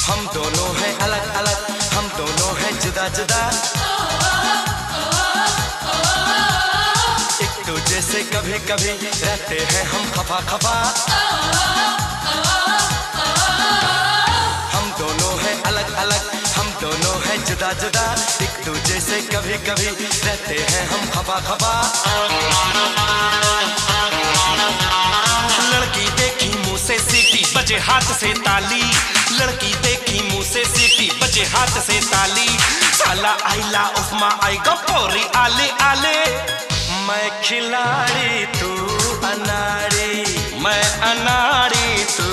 हम दोनों हैं अलग अलग, हम दोनों हैं जुदा जुदा, एक दूजे से कभी कभी रहते हैं हम खफा खफा। हम दोनों हैं अलग अलग, हम दोनों हैं जुदा जुदा, एक दूजे से कभी कभी रहते हैं हम खफा खफा। लड़की देखी मुंह से सीटी बजे हाथ से ताली, लड़की देखी मुंह से सीटी बजे हाथ से ताली, साला आइला उस्मा आई गपोरी आले आले। मैं खिलाड़ी तू अनाड़ी, मैं अनाड़ी तू